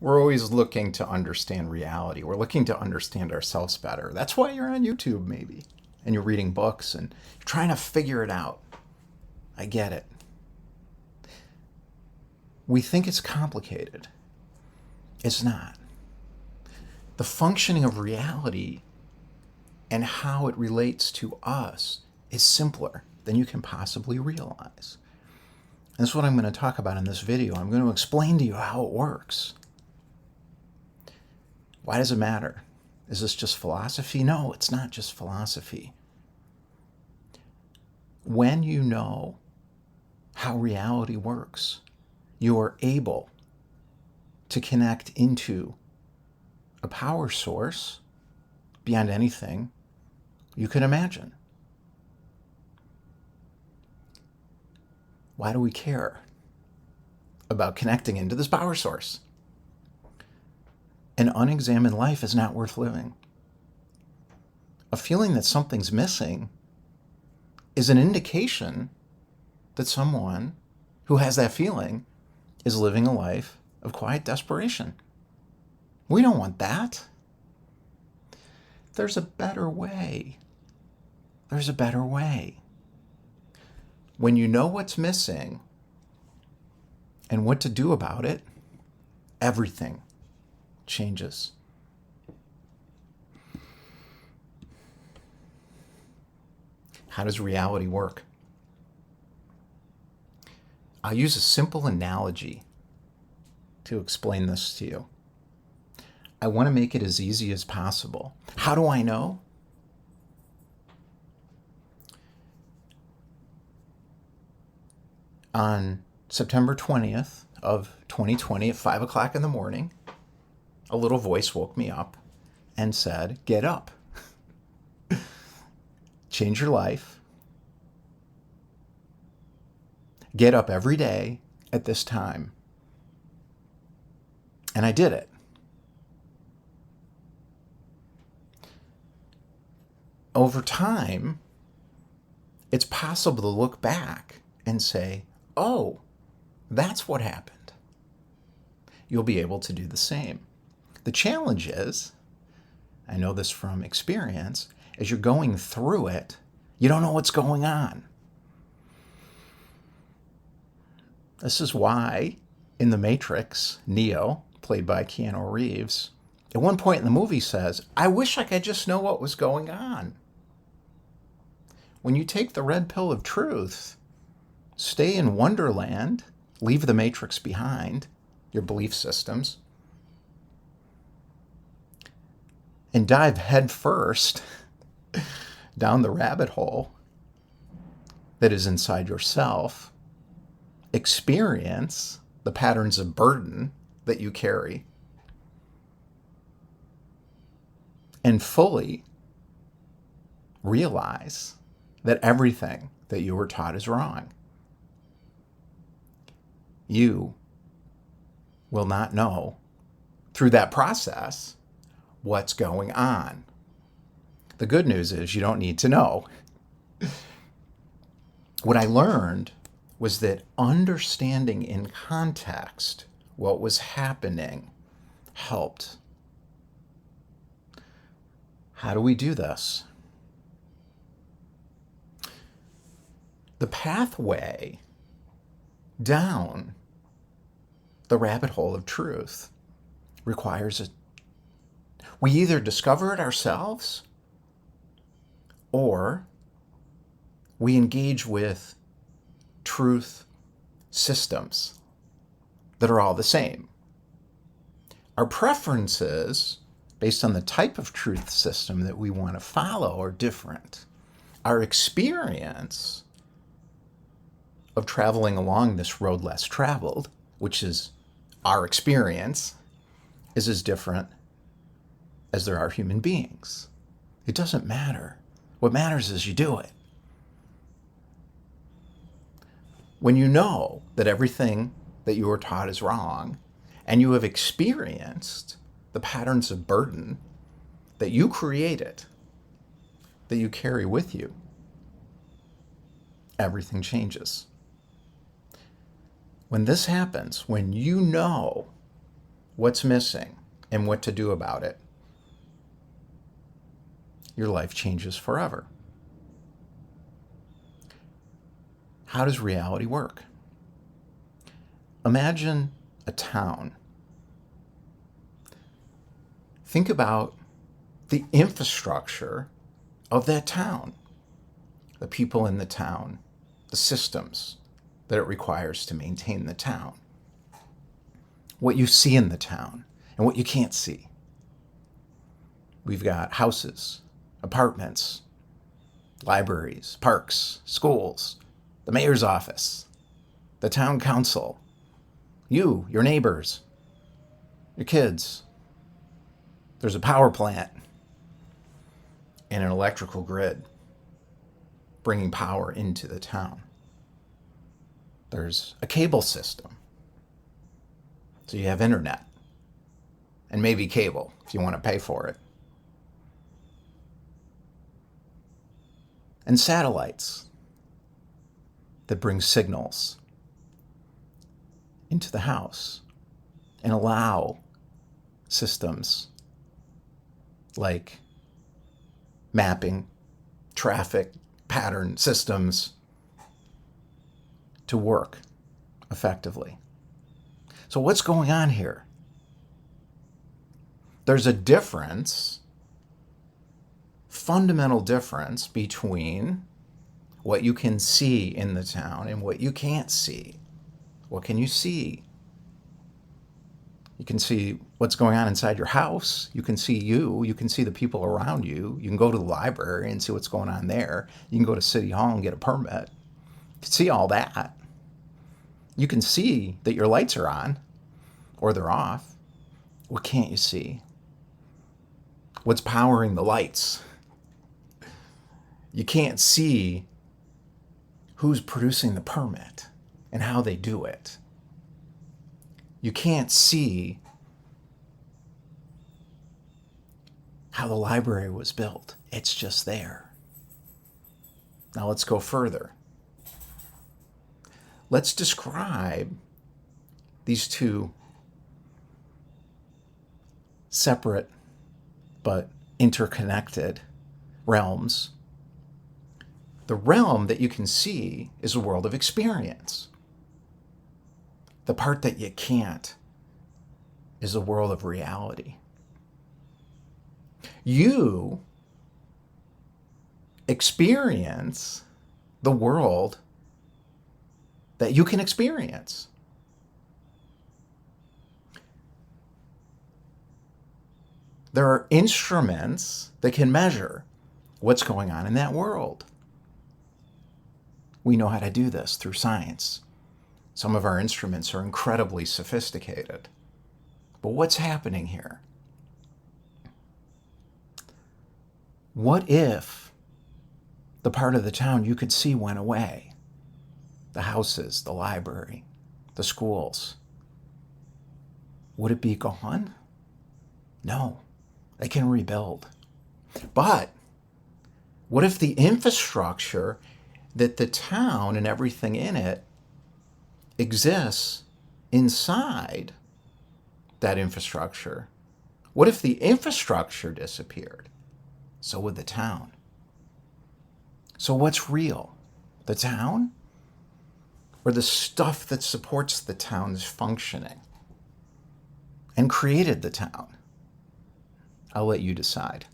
We're always looking to understand reality. We're looking to understand ourselves better. That's why you're on YouTube, maybe, and you're reading books and you're trying to figure it out. I get it. We think it's complicated. It's not. The functioning of reality and how it relates to us is simpler than you can possibly realize. And that's what I'm going to talk about in this video. I'm going to explain to you how it works. Why does it matter? Is this just philosophy? No, it's not just philosophy. When you know how reality works, you are able to connect into a power source beyond anything you can imagine. Why do we care about connecting into this power source? An unexamined life is not worth living. A feeling that something's missing is an indication that someone who has that feeling is living a life of quiet desperation. We don't want that. There's a better way. There's a better way. When you know what's missing and what to do about it, everything changes. How does reality work? I'll use a simple analogy to explain this to you. I want to make it as easy as possible. How do I know? On September 20th of 2020 at 5 o'clock in the morning, a little voice woke me up and said, get up. Change your life. Get up every day at this time. And I did it. Over time, it's possible to look back and say, oh, that's what happened. You'll be able to do the same. The challenge is, I know this from experience, as you're going through it, you don't know what's going on. This is why in The Matrix, Neo, played by Keanu Reeves, at one point in the movie says, I wish I could just know what was going on. When you take the red pill of truth, stay in Wonderland, leave the Matrix behind, your belief systems, and dive headfirst down the rabbit hole that is inside yourself, experience the patterns of burden that you carry, and fully realize that everything that you were taught is wrong. You will not know through that process what's going on. The good news is you don't need to know. What I learned was that understanding in context what was happening helped. How do we do this? The pathway down the rabbit hole of truth requires it. We either discover it ourselves or we engage with truth systems that are all the same. Our preferences, based on the type of truth system that we want to follow, are different. Our experience of traveling along this road less traveled, which is our experience, is as different as there are human beings. It doesn't matter. What matters is you do it. When you know that everything that you were taught is wrong, and you have experienced the patterns of burden that you created, that you carry with you, everything changes. When this happens, when you know what's missing and what to do about it, your life changes forever. How does reality work? Imagine a town. Think about the infrastructure of that town, the people in the town, the systems that it requires to maintain the town, what you see in the town and what you can't see. We've got houses, apartments, libraries, parks, schools, the mayor's office, the town council, you, your neighbors, your kids. There's a power plant and an electrical grid bringing power into the town. There's a cable system. So you have internet and maybe cable if you want to pay for it. And satellites that bring signals into the house and allow systems like mapping, traffic, pattern systems to work effectively. So what's going on here? There's a difference, fundamental difference between what you can see in the town and what you can't see. What can you see? You can see what's going on inside your house. You can see you. You can see the people around you. You can go to the library and see what's going on there. You can go to City Hall and get a permit. You can see all that. You can see that your lights are on or they're off. What can't you see? What's powering the lights? You can't see who's producing the permit and how they do it. You can't see how the library was built. It's just there. Now let's go further. Let's describe these two separate but interconnected realms. The realm that you can see is a world of experience. The part that you can't is a world of reality. You experience the world that you can experience. There are instruments that can measure what's going on in that world. We know how to do this through science. Some of our instruments are incredibly sophisticated. But what's happening here? What if the part of the town you could see went away? The houses, the library, the schools. Would it be gone? No, they can rebuild. But what if the infrastructure that the town and everything in it exists inside that infrastructure? What if the infrastructure disappeared? So would the town. So what's real? The town? Or the stuff that supports the town's functioning and created the town? I'll let you decide.